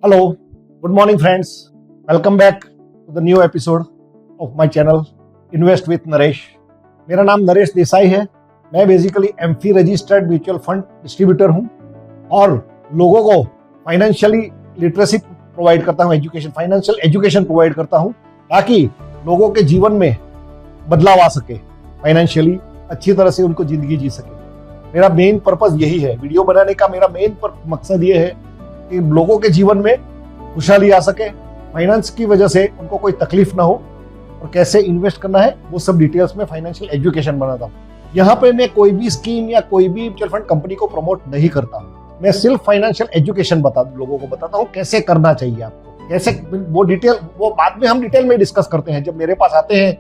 Hello, good morning friends. Welcome back to the new episode of my channel Invest with Naresh. मेरा नाम नरेश देसाई है। मैं basically AMFI registered mutual fund distributor हूं और लोगों को फाइनेंशियली लिटरेसी प्रोवाइड करता हूं, फाइनेंशियल एजुकेशन प्रोवाइड करता हूं ताकि लोगों के जीवन में बदलाव आ सके, फाइनेंशियली अच्छी तरह से उनको जिंदगी जी सके। मेरा मेन पर्पस यही है, वीडियो बनाने का मेरा मेन मकसद ये है कि लोगों के जीवन में खुशहाली आ सके, फाइनेंस की वजह से उनको कोई तकलीफ ना हो और कैसे इन्वेस्ट करना है वो सब डिटेल्स में फाइनेंशियल एजुकेशन बनाता हूँ। यहाँ पे मैं कोई भी स्कीम या कोई भी म्यूचुअल फंड कंपनी को प्रमोट नहीं करता हूँ। मैं सिर्फ फाइनेंशियल एजुकेशन लोगों को बताता हूँ कैसे करना चाहिए आपको, कैसे वो बाद में हम डिटेल में डिस्कस करते हैं। जब मेरे पास आते हैं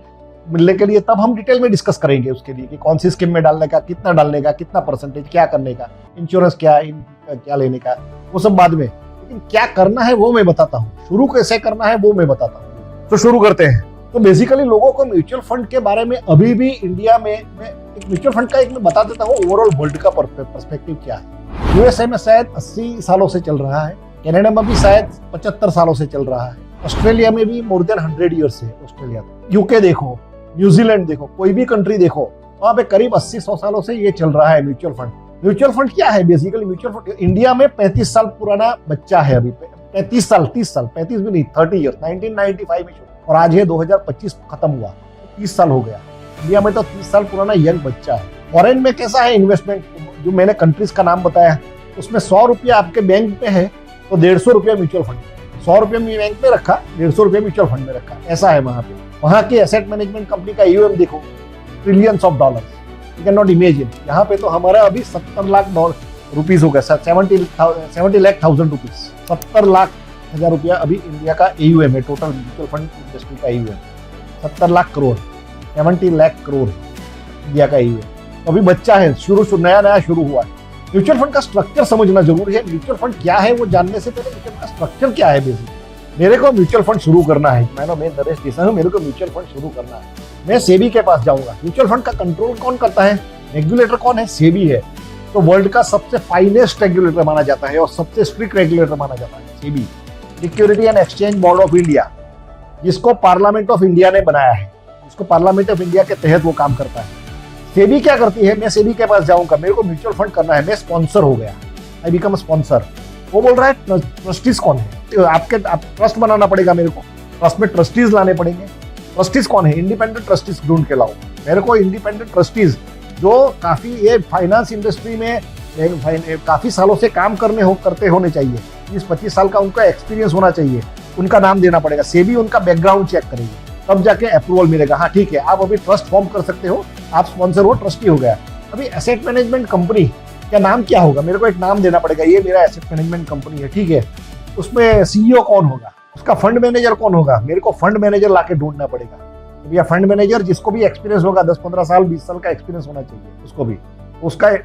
मिलने के लिए तब हम डिटेल में डिस्कस करेंगे उसके लिए कि कौन सी स्कीम में डालने का, कितना परसेंटेज, क्या करने का, इंश्योरेंस क्या लेने का, वो सब बाद में। लेकिन क्या करना है वो मैं बताता हूँ, शुरू कैसे करना है वो मैं बताता हूँ। तो शुरू करते हैं। तो बेसिकली लोगों को म्यूचुअल फंड के बारे में अभी भी इंडिया में मैं एक म्यूचुअल फंड का मैं बता देता हूँ ओवरऑल वर्ल्ड का पर्सपेक्टिव क्या है। यूएसए में शायद 80 सालों से चल रहा है, कनाडा में भी शायद 75 सालों से चल रहा है, ऑस्ट्रेलिया में भी मोर देन 100 ईयर्स है। ऑस्ट्रेलिया, यूके देखो, न्यूजीलैंड देखो, कोई भी कंट्री देखो, वहां पे करीब 80-100 सालों से ये चल रहा है म्यूचुअल फंड। म्यूचुअल फंड क्या है बेसिकली? म्यूचुअल फंड इंडिया में 35 साल पुराना बच्चा है अभी, 30 भी नहीं, 30 ईयर्स, 1995 में, और आज है 2025 खत्म हुआ, 30 साल हो गया। इंडिया में तो 30 साल पुराना यंग बच्चा है। फॉरेन में कैसा है इन्वेस्टमेंट? जो मैंने कंट्रीज का नाम बताया उसमें 100 रुपया आपके बैंक पे है तो 150 रुपया म्यूचुअल फंड, 100 रुपया बैंक में रखा, 150 रुपया म्यूचुअल फंड में रखा, ऐसा है वहां पे। वहां की एसेट मैनेजमेंट कंपनी का AUM देखो, trillions of dollars, you can not imagine. यहाँ पे तो हमारा अभी 70 लाख रुपीज हो गया, 70 लाख थाउजेंड रुपीज, 70 लाख हजार रुपया अभी इंडिया का AUM है, टोटल म्यूचुअल फंड इंडस्ट्री का AUM 70 लाख करोड़, 70 लाख करोड़ इंडिया का AUM। तो अभी बच्चा है, नया शुरू हुआ है। म्यूचुअल फंड का स्ट्रक्चर समझना जरूरी है। म्यूचुअल फंड क्या है वो जानने से पहले म्यूचुअल फंड का स्ट्रक्चर क्या है बेसिक। मेरे को म्यूचुअल फंड शुरू करना है, मैं नरेश देसाई हूं, मेरे को म्यूचुअल फंड शुरू करना है, मैं सेबी के पास जाऊंगा। म्यूचुअल फंड का कंट्रोल कौन करता है? रेगुलेटर कौन है? सेबी है। तो वर्ल्ड का सबसे फाइनेस्ट रेगुलेटर माना जाता है और सबसे स्ट्रिक्ट रेगुलेटर माना जाता है SEBI, security and exchange board of India, जिसको पार्लियामेंट ऑफ इंडिया ने बनाया है, जिसको पार्लियामेंट ऑफ इंडिया के तहत वो काम करता है। सेबी क्या करती है? मैं सेबी के पास जाऊंगा, मेरे को म्यूचुअल फंड करना है, मैं स्पॉन्सर हो गया, आई बिकम स्पॉन्सर। वो बोल रहा है ट्रस्टीज कौन है? आप ट्रस्ट बनाना पड़ेगा, मेरे को ट्रस्ट में ट्रस्टीज लाने पड़ेंगे। ट्रस्टीज कौन है? इंडिपेंडेंट ट्रस्टीज ढूंढ के लाओ। मेरे को इंडिपेंडेंट ट्रस्टीज जो काफी ये फाइनेंस इंडस्ट्री में काफी सालों से काम करते होने चाहिए, 20-25 साल का उनका एक्सपीरियंस होना चाहिए, उनका नाम देना पड़ेगा। सेबी उनका बैकग्राउंड चेक करेगी, तब जाके अप्रूवल मिलेगा। हाँ ठीक है, आप अभी ट्रस्ट फॉर्म कर सकते हो, आप स्पॉन्सर हो, ट्रस्टी हो गया। अभी एसेट मैनेजमेंट कंपनी का नाम क्या होगा? मेरे को एक नाम देना पड़ेगा, ये मेरा एसेट मैनेजमेंट कंपनी है, ठीक है। उसमें CEO कौन होगा? उसका फंड मैनेजर कौन होगा? मेरे को फंड मैनेजर लाके ढूंढना पड़ेगा। तो भैया फंड मैनेजर जिसको भी एक्सपीरियंस होगा, 10-15 साल 20 साल का एक्सपीरियंस होना चाहिए उसको भी,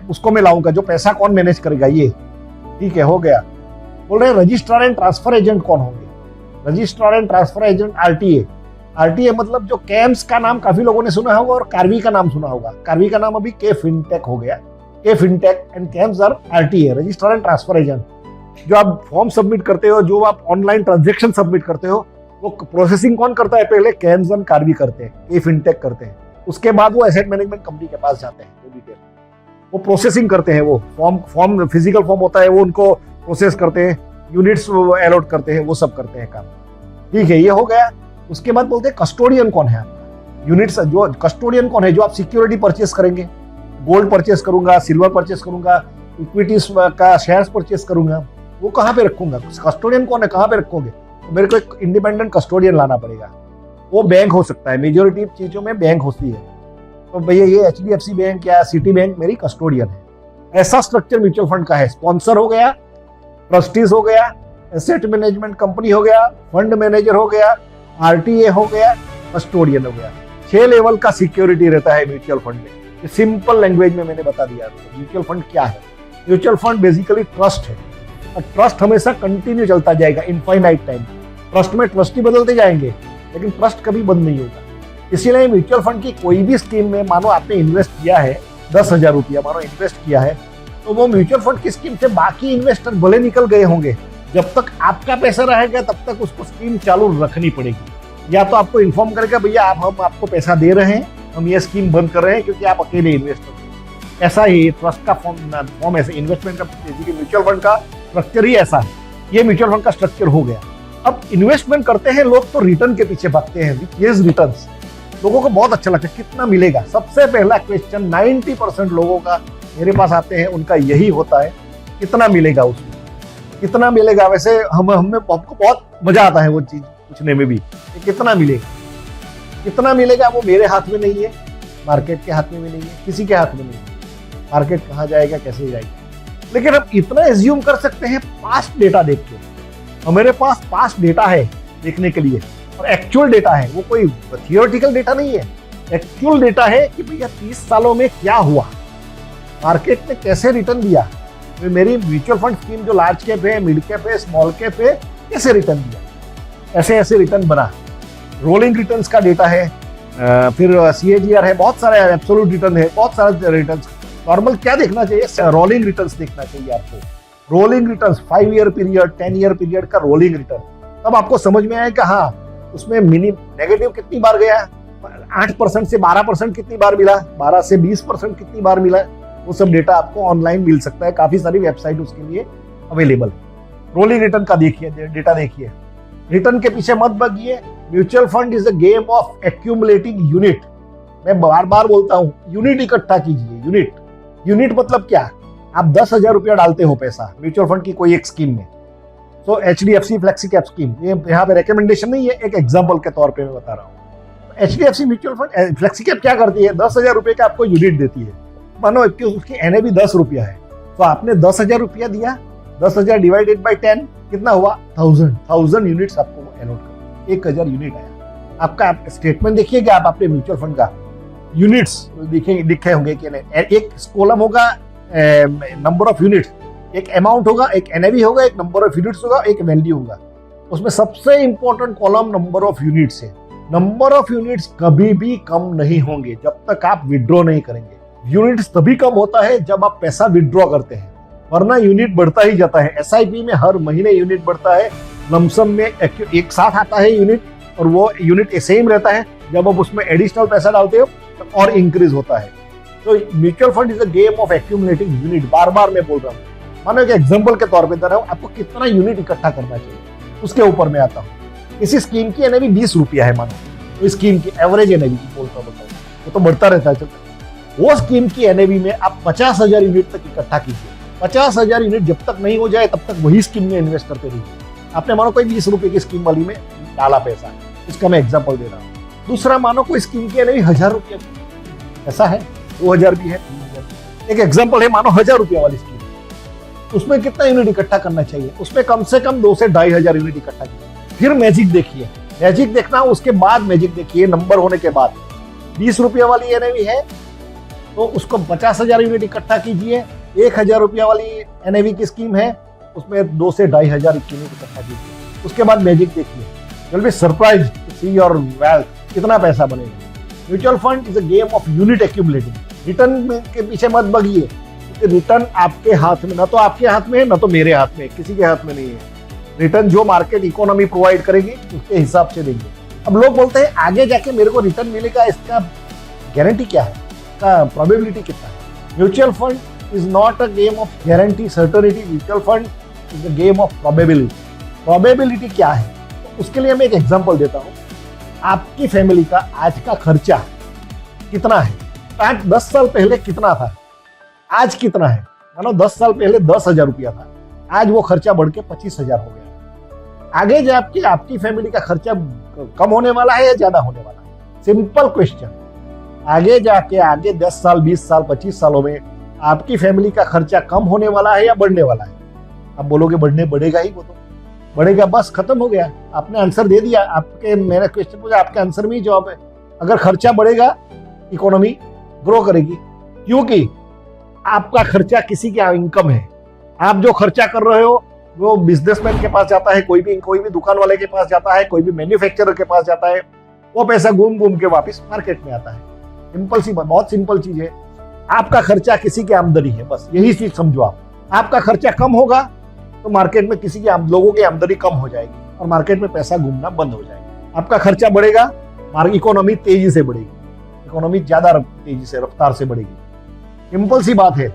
उसको मैं लाऊंगा। जो पैसा कौन मैनेज करेगा? ये, ठीक है, हो गया। बोल रहे रजिस्ट्रार एंड ट्रांसफर एजेंट कौन होंगे? Registrar and transfer agent RTA मतलब जो कैम्स का नाम काफी लोगों ने सुना होगा और कार्वी का नाम सुना होगा। कार्वी का नाम अभी के फिनटेक हो गया। K fintech and CAMS are RTA, registrar and transfer agent. जो आप फॉर्म सबमिट करते हो, जो आप ऑनलाइन ट्रांजेक्शन सबमिट करते हो, वो प्रोसेसिंग कौन करता है? पहले कैम्स एंड कार्वी करते हैं, के फिनटेक करते हैं। उसके बाद वो एसेट मैनेजमेंट कंपनी के पास जाते हैं, वो प्रोसेसिंग करते हैं। वो फॉर्म फिजिकल फॉर्म होता है, वो उनको प्रोसेस करते हैं, यूनिट्स अलॉट करते हैं, वो सब करते हैं काम, ठीक है। ये हो गया। उसके बाद बोलते हैं कस्टोडियन कौन है आपका? यूनिट्स, जो कस्टोडियन कौन है? जो आप सिक्योरिटी परचेस करेंगे, गोल्ड परचेस करूंगा, सिल्वर परचेस करूंगा, इक्विटीज का शेयर्स परचेस करूंगा, वो कहाँ पे रखूंगा? कस्टोडियन कौन है? कहाँ पे रखोगे? तो मेरे को एक इंडिपेंडेंट कस्टोडियन लाना पड़ेगा। वो बैंक हो सकता है, मेजोरिटी चीजों में बैंक होती है। तो भैया ये HDFC बैंक या सिटी बैंक मेरी कस्टोडियन है। ऐसा स्ट्रक्चर म्यूचुअल फंड का है। स्पॉन्सर हो गया, ट्रस्टीज हो गया, एसेट मैनेजमेंट कंपनी हो गया, फंड मैनेजर हो गया, RTA हो गया, कस्टोडियन हो गया। 6 लेवल का सिक्योरिटी रहता है म्यूचुअल फंड में। सिंपल लैंग्वेज में मैंने बता दिया आपको म्यूचुअल फंड क्या है। म्यूचुअल फंड बेसिकली ट्रस्ट है, और ट्रस्ट हमेशा कंटिन्यू चलता जाएगा इनफाइनाइट टाइम। ट्रस्ट में ट्रस्टी बदलते जाएंगे, लेकिन ट्रस्ट कभी बंद नहीं होगा। इसीलिए म्यूचुअल फंड की कोई भी स्कीम में, मानो आपने इन्वेस्ट किया है 10,000 रुपया, मानो इन्वेस्ट किया है, तो वो म्यूचुअल फंड की स्कीम से बाकी इन्वेस्टर भले निकल गए होंगे, जब तक आपका पैसा रहेगा तब तक उसको स्कीम चालू रखनी पड़ेगी। या तो आपको इन्फॉर्म करेगा भैया हम आपको पैसा दे रहे हैं, हम ये स्कीम बंद कर रहे हैं क्योंकि आप अकेले इन्वेस्टर हो। ऐसा ही ट्रस्ट का फॉर्म ऐसे इन्वेस्टमेंट का, म्यूचुअल फंड का स्ट्रक्चर ही ऐसा है। ये म्यूचुअल फंड का स्ट्रक्चर हो गया। अब इन्वेस्टमेंट करते हैं लोग तो रिटर्न के पीछे भागते हैं, रिटर्न्स। लोगों को बहुत अच्छा लगता है कितना मिलेगा। सबसे पहला क्वेश्चन 90% लोगों का मेरे पास आते हैं, उनका यही होता है कितना मिलेगा उसमें, कितना मिलेगा। वैसे हमें हमको बहुत मजा आता है वो चीज पूछने में भी, कितना मिलेगा, कितना मिलेगा। वो मेरे हाथ में नहीं है, मार्केट के हाथ में भी नहीं है, किसी के हाथ में नहीं है। मार्केट कहाँ जाएगा, कैसे जाएगा। लेकिन अब इतना एज्यूम कर सकते हैं पास्ट डेटा देख के। हमारे पास पास्ट डेटा है देखने के लिए, और एक्चुअल डेटा है, वो कोई थियोरेटिकल डेटा नहीं है। एक्चुअल डेटा है कि भैया 30 सालों में क्या हुआ, मार्केट ने कैसे रिटर्न दिया, मेरी म्यूचुअल फंड स्कीम जो लार्ज कैप है, मिड कैप है, स्मॉल कैप है, कैसे रिटर्न दिया, ऐसे ऐसे रिटर्न बना। रोलिंग रिटर्न्स का डेटा है, फिर CAGR है, बहुत सारे एब्सोल्यूट रिटर्न है, बहुत सारे रिटर्न्स। नॉर्मल क्या देखना चाहिए, रोलिंग रिटर्न्स देखना चाहिए आपको। Rolling returns 5 year period, 10 year period का रोलिंग रिटर्न, तब आपको समझ में आएगा हाँ उसमें मिनी नेगेटिव कितनी बार गया, 8% से 12% कितनी बार मिला, 12 से 20% कितनी बार मिला। वो सब डेटा आपको ऑनलाइन मिल सकता है, काफी सारी वेबसाइट उसके लिए अवेलेबल। रोलिंग रिटर्न का देखिए, डेटा देखिए, रिटर्न के पीछे मत भागिए। Mutual fund is a game of accumulating unit. मैं बार बार बोलता हूं, यूनिट इकट्ठा कीजिए। यूनिट मतलब क्या, आप 10,000 रुपया डालते हो पैसा म्यूचुअल फंड की कोई एक स्कीम में, तो HDFC फ्लेक्सी कैप स्कीम, ये यहाँ पे रिकमेंडेशन नहीं है, एक एग्जांपल के तौर पे मैं बता रहा हूँ। HDFC mutual fund flexi cap क्या करती है, 10,000 रुपए का आपको यूनिट देती है। मानो उसकी NAV 10 रुपया है, तो आपने 10,000 रुपया दिया, 10,000 डिवाइडेड बाई 10 कितना हुआ, 1000 यूनिट्स आपको एलोट कर, 1000 यूनिट आया। आपका स्टेटमेंट देखिएगा आप अपने म्यूचुअल फंड का, यूनिट्स लिखे होंगे कि नहीं। एक कॉलम होगा नंबर ऑफ यूनिट्स, एक अमाउंट होगा, एक NAV होगा, एक नंबर ऑफ यूनिट्स होगा, एक वैल्यू होगा। उसमें सबसे important column number of units है। नंबर ऑफ यूनिट्स कभी भी कम नहीं होंगे जब तक आप विड्रॉ नहीं करेंगे। यूनिट्स तभी कम होता है जब आप पैसा विड्रॉ करते हैं, वरना यूनिट बढ़ता ही जाता है। SIP में हर महीने यूनिट बढ़ता है, लमसम में एक साथ आता है यूनिट, और वो यूनिट सेम रहता है। जब आप उसमें एडिशनल पैसा डालते हो तो और इंक्रीज होता है। तो mutual fund is a game of accumulating unit. बार बार मैं बोल रहा हूँ, मानो एक एग्जांपल के तौर पे दे रहा हूँ, आपको कितना यूनिट इकट्ठा करना चाहिए उसके ऊपर मैं आता हूँ। किसी स्कीम की NAV 20 रुपया है मानो, तो स्कीम की एवरेज NAV बोलता बताओ, वो तो बढ़ता रहता है चलता। वो स्कीम की NAV में आप 50,000 यूनिट तक इकट्ठा कीजिए। 50,000 यूनिट जब तक नहीं हो जाए तब तक वही स्कीम में इन्वेस्ट करते रहिए। आपने मानो कोई 20 रुपए की स्कीम वाली में डाला पैसा, इसका मैं एग्जांपल दे रहा हूँ। दूसरा मानो कोई स्कीम की NAV 1000 रुपया, ऐसा है 2000 भी है, 3000। एक एग्जांपल है, मानो 1000 रुपया वाली स्कीम, उसमें कितना यूनिट इकट्ठा करना चाहिए, उसमें कम से कम 2 से 2,500 यूनिट इकट्ठा कीजिए। फिर मैजिक देखिए, मैजिक देखना उसके बाद मैजिक देखिए, नंबर होने के बाद 20 रुपया वाली NAV है तो उसको 50,000 यूनिट इकट्ठा कीजिए। 1,000 रुपया वाली NAV की स्कीम है, उसमें 2 से 2,500 यूनिट इकट्ठा कीजिए। उसके बाद मैजिक देखिए, you'll be surprised to see your wealth, कितना पैसा बनेगा। Mutual fund is a game of unit accumulating. Return के पीछे मत भागिए, रिटर्न आपके हाथ में, ना तो आपके हाथ में है ना तो मेरे हाथ में, किसी के हाथ में नहीं है। रिटर्न जो मार्केट इकोनॉमी प्रोवाइड करेगी उसके हिसाब से देंगे। अब लोग बोलते हैं आगे जाके मेरे को रिटर्न मिलेगा, इसका गारंटी क्या है, इसका प्रोबेबिलिटी कितना है। Mutual fund is not a game of guarantee certainty, mutual fund is a game of probability. Probability क्या है, तो उसके लिए मैं एक एग्जांपल देता हूँ। आपकी फैमिली का आज का खर्चा कितना है, 10 साल पहले कितना था, आज कितना है। मानो 10 साल पहले 10,000 रुपया था, आज वो खर्चा बढ़ के 25,000 हो गया। आगे जाके आपकी फैमिली का खर्चा कम होने वाला है या ज्यादा होने वाला है। सिंपल क्वेश्चन, आगे जाके आगे 10 साल 20 साल 25 सालों में आपकी फैमिली का खर्चा कम होने वाला है या बढ़ने वाला है। आप बोलोगे बढ़ेगा ही, वो तो बढ़ेगा, बस खत्म हो गया, आपने आंसर दे दिया। आपके मेरा क्वेश्चन पूछा, आपके आंसर में ही जवाब है। अगर खर्चा बढ़ेगा इकोनॉमी ग्रो करेगी, क्योंकि आपका खर्चा किसी की इनकम है। आप जो खर्चा कर रहे हो वो बिजनेसमैन के पास जाता है, कोई भी दुकान वाले के पास जाता है, कोई भी मैन्युफैक्चरर के पास जाता है, वो पैसा घूम के वापस मार्केट में आता है। सिंपल सी बात, बहुत सिंपल चीज है। आपका खर्चा किसी की आमदनी है, बस यही चीज समझो। आपका खर्चा कम होगा तो मार्केट में किसी की लोगों की आमदनी कम हो जाएगी और मार्केट में पैसा घूमना बंद हो जाएगा। आपका खर्चा बढ़ेगा, इकोनॉमी तेजी से बढ़ेगी, इकोनॉमी ज्यादा तेजी से रफ्तार से बढ़ेगी। सिंपल सी बात है।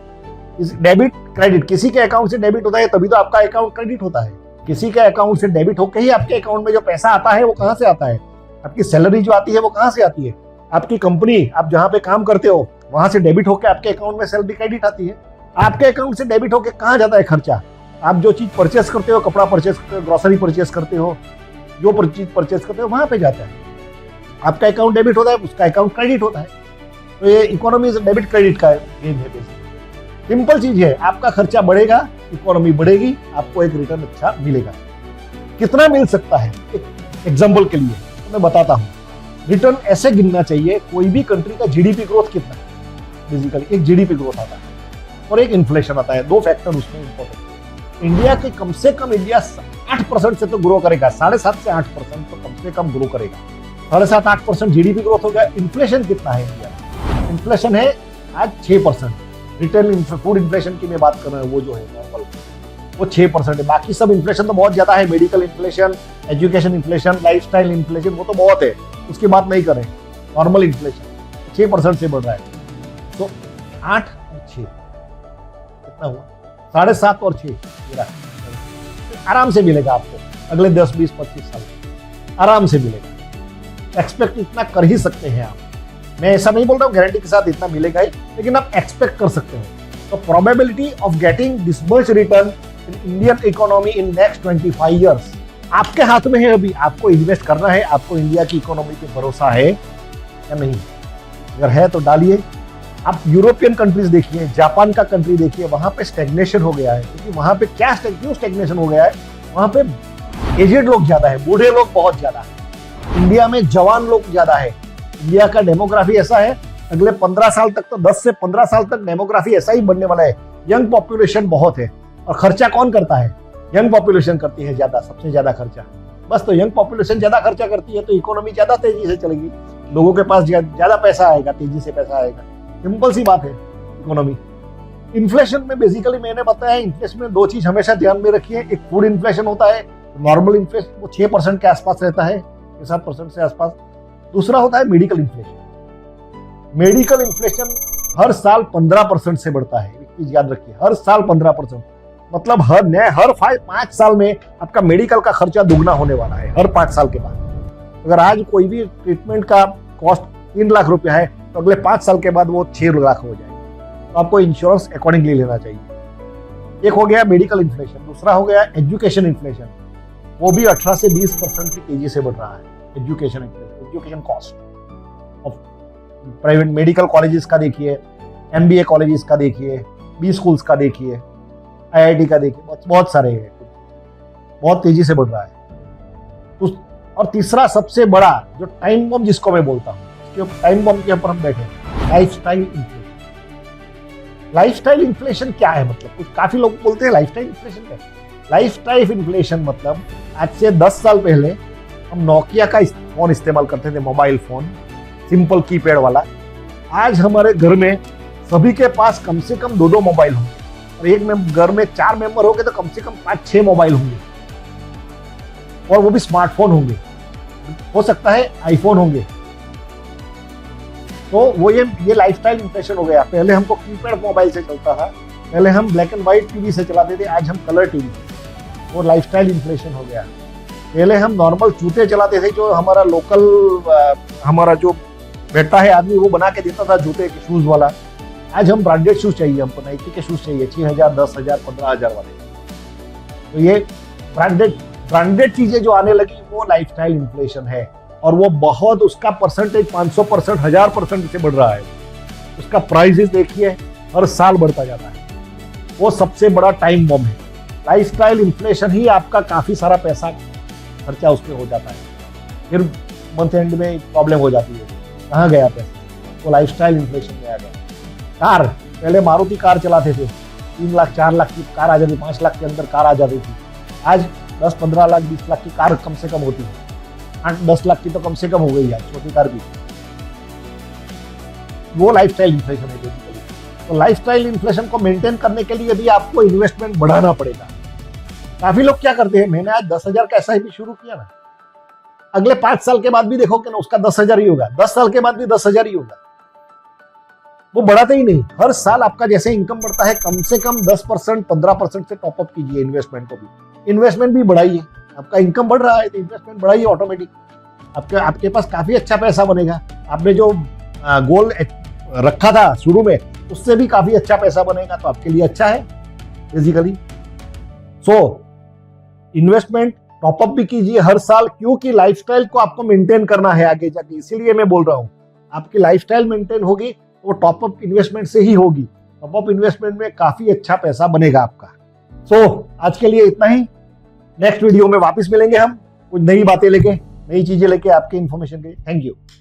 डेबिट क्रेडिट, किसी के अकाउंट से डेबिट होता है तभी तो आपका अकाउंट क्रेडिट होता है। किसी के अकाउंट से डेबिट होकर ही आपके अकाउंट में जो पैसा आता है वो कहां से आता है? आपकी सैलरी जो आती है वो कहां से आती है? आपकी कंपनी, आप जहां पे काम करते हो वहां से डेबिट होकर आपके अकाउंट में सैलरी क्रेडिट आती है। आपके अकाउंट से डेबिट होकर कहां जाता है खर्चा? आप जो चीज परचेस करते हो, कपड़ा परचेस करते हो, ग्रोसरी परचेस करते हो, जो चीज परचेस करते हो वहां पे जाता है। आपका अकाउंट डेबिट होता है, उसका अकाउंट क्रेडिट होता है। तो ये इकोनॉमी डेबिट क्रेडिट का गेम है बेसिकली। सिंपल चीज है, आपका खर्चा बढ़ेगा, इकोनॉमी बढ़ेगी, आपको एक रिटर्न अच्छा मिलेगा। कितना मिल सकता है? एक एग्जांपल के लिए तो मैं बताता हूं। रिटर्न ऐसे गिनना चाहिए, कोई भी कंट्री का जीडीपी ग्रोथ कितना है। बेसिकली एक जीडीपी ग्रोथ आता है और एक इन्फ्लेशन आता है, दो फैक्टर उसमें इंपॉर्टेंट। इंडिया के कम से कम इंडिया 8% से तो ग्रो करेगा, 7.5 से 8% तो कम से कम ग्रो करेगा। 7.5-8% जीडीपी ग्रोथ होगा। इन्फ्लेशन कितना है इंडिया में? इन्फ्लेशन है आज 6%। रिटेल फूड इन्फ्लेशन की मैं बात कर रहा हूँ, वो जो है नॉर्मल वो 6% है। बाकी सब इन्फ्लेशन तो बहुत ज्यादा है, medical inflation, education inflation, lifestyle inflation, वो तो बहुत है, उसकी बात नहीं करें। नॉर्मल इन्फ्लेशन 6% से बढ़ रहा है। तो 8 और 6 कितना हुआ? 7.5 और 6 आराम से मिलेगा आपको अगले 10, 20, 25 साल आराम से मिलेगा। एक्सपेक्ट इतना कर ही सकते हैं आप। मैं ऐसा नहीं बोल रहा हूँ गारंटी के साथ इतना मिलेगा ही, लेकिन आप एक्सपेक्ट कर सकते हो। तो probability of getting this much return in Indian economy in next 25 years आपके हाथ में है। अभी आपको इन्वेस्ट करना है। आपको इंडिया की इकोनॉमी पे भरोसा है या नहीं? अगर है तो डालिए। आप यूरोपियन कंट्रीज देखिए, जापान का कंट्री देखिए, वहां पे स्टेग्नेशन हो गया है। क्योंकि वहां पे क्यों स्टेग्नेशन हो गया है? वहां पे एजेड लोग ज्यादा है, बूढ़े लोग बहुत ज्यादा है। इंडिया में जवान लोग ज्यादा है। इंडिया का डेमोग्राफी ऐसा है, अगले 15 साल तक तो 10 से 15 साल तक डेमोग्राफी ऐसा ही बनने वाला है। यंग पॉपुलेशन बहुत है और खर्चा कौन करता है? यंग पॉपुलेशन करती है ज्यादा, सबसे ज्यादा खर्चा। बस तो यंग पॉपुलेशन ज्यादा खर्चा करती है तो इकोनॉमी ज्यादा तेजी से चलेगी, लोगों के पास ज्यादा पैसा आएगा, तेजी से पैसा आएगा। सिंपल सी बात है इकोनॉमी। इन्फ्लेशन में बेसिकली मैंने बताया, इन्फ्लेशन में दो चीज हमेशा ध्यान में रखिए। एक फूड इन्फ्लेशन होता है, नॉर्मल इन्फ्लेशन वो 6% के आसपास रहता है, 7% से आसपास। दूसरा होता है मेडिकल इन्फ्लेशन। मेडिकल इन्फ्लेशन हर साल 15% से बढ़ता है, एक चीज याद रखिए, हर साल 15%। मतलब हर 5 साल में आपका मेडिकल का खर्चा दुगना होने वाला है, हर 5 साल के बाद। अगर आज कोई भी ट्रीटमेंट का कॉस्ट 3 लाख रुपया है तो अगले 5 साल के बाद वो 6 लाख हो जाएगा। तो आपको इंश्योरेंस अकॉर्डिंगली लेना चाहिए। एक हो गया मेडिकल इन्फ्लेशन, दूसरा हो गया एजुकेशन इन्फ्लेशन। वो भी 18 से 20% की तेजी से बढ़ रहा है। Education inflation, education cost of private medical colleges का देखिए, MBA कॉलेजेस का देखिए, बी स्कूल्स का देखिए, IIT का देखिए, बहुत सारे हैं, बहुत तेजी से बढ़ रहा है। और तीसरा सबसे बड़ा जो टाइम बम जिसको मैं बोलता हूँ, टाइम बम के ऊपर हम बैठे, लाइफस्टाइल इन्फ्लेशन। लाइफस्टाइल इन्फ्लेशन क्या है? मतलब कुछ काफी लोग बोलते हैं लाइफस्टाइल इन्फ्लेशन क्या है। लाइफस्टाइल इन्फ्लेशन मतलब आज से 10 साल पहले हम नोकिया का फोन इस्तेमाल करते थे, मोबाइल फोन, सिंपल कीपैड वाला। आज हमारे घर में सभी के पास कम से कम 2-2 मोबाइल होंगे और एक घर में 4 मेंबर होंगे तो कम से कम 5-6 मोबाइल होंगे और वो भी स्मार्टफोन होंगे, हो सकता है आईफोन होंगे। तो वो ये लाइफस्टाइल इन्फ्लेशन हो गया। पहले हमको कीपैड मोबाइल से चलता था, पहले हम ब्लैक एंड व्हाइट टीवी से चलाते थे, आज हम कलर टीवी। वो लाइफस्टाइल इन्फ्लेशन हो गया। पहले हम नॉर्मल जूते चलाते थे, जो हमारा लोकल हमारा जो बैठता है आदमी वो बना के देता था जूते के शूज वाला। आज हम ब्रांडेड शूज चाहिए, हमको नाइकी के शूज चाहिए 6,000, 10,000, 15,000 वाले। तो ये ब्रांडेड चीजें जो आने लगी वो लाइफस्टाइल इन्फ्लेशन है। और वो बहुत, उसका परसेंटेज 500%, 1000% से बढ़ रहा है। उसका प्राइसेस देखिए हर साल बढ़ता जाता है। वो सबसे बड़ा टाइम बम है। लाइफस्टाइल इन्फ्लेशन ही आपका काफी सारा पैसा खर्चा उसमें हो जाता है, फिर मंथ एंड में प्रॉब्लम हो जाती है, कहाँ गया पैसा? वो लाइफस्टाइल इन्फ्लेशन में आ गया। कार, पहले मारुति कार चलाते थे, 3 लाख 4 लाख की कार आ जाती, 5 लाख के अंदर कार आ जाती थी। आज 10-15 लाख 20 लाख की कार कम से कम होती है, 8-10 लाख की तो कम से कम हो गई है छोटी कार भी। वो लाइफस्टाइल इन्फ्लेशन है बेसिकली। तो लाइफस्टाइल इन्फ्लेशन को मेंटेन करने के लिए भी आपको इन्वेस्टमेंट बढ़ाना पड़ेगा। काफी लोग क्या करते हैं, मैंने आज 10,000 का SIP शुरू किया ना, अगले 5 साल के बाद भी देखोगे ना उसका 10,000 ही होगा, 10 साल के बाद भी 10,000 ही होगा, वो बढ़ाते ही नहीं। हर साल आपका जैसे इनकम बढ़ता है, कम से कम 10% 15% से टॉपअप कीजिए इन्वेस्टमेंट को भी, इन्वेस्टमेंट भी बढ़ाइए। आपका इनकम बढ़ रहा है तो इन्वेस्टमेंट बढ़ाइए, ऑटोमेटिक आपके पास काफी अच्छा पैसा बनेगा। आपने जो गोल रखा था शुरू में उससे भी काफी अच्छा पैसा बनेगा, तो आपके लिए अच्छा है बेसिकली। सो इन्वेस्टमेंट टॉपअप भी कीजिए हर साल, क्योंकि लाइफस्टाइल को आपको मेंटेन करना है आगे जाके, इसीलिए मैं बोल रहा हूं। आपकी लाइफस्टाइल मेंटेन होगी तो टॉपअप इन्वेस्टमेंट से ही होगी। टॉपअप इन्वेस्टमेंट में काफी अच्छा पैसा बनेगा आपका। सो आज के लिए इतना ही, नेक्स्ट वीडियो में वापस मिलेंगे हम कुछ नई बातें लेके, नई चीजें लेके आपके इन्फॉर्मेशन के लिए। Thank you.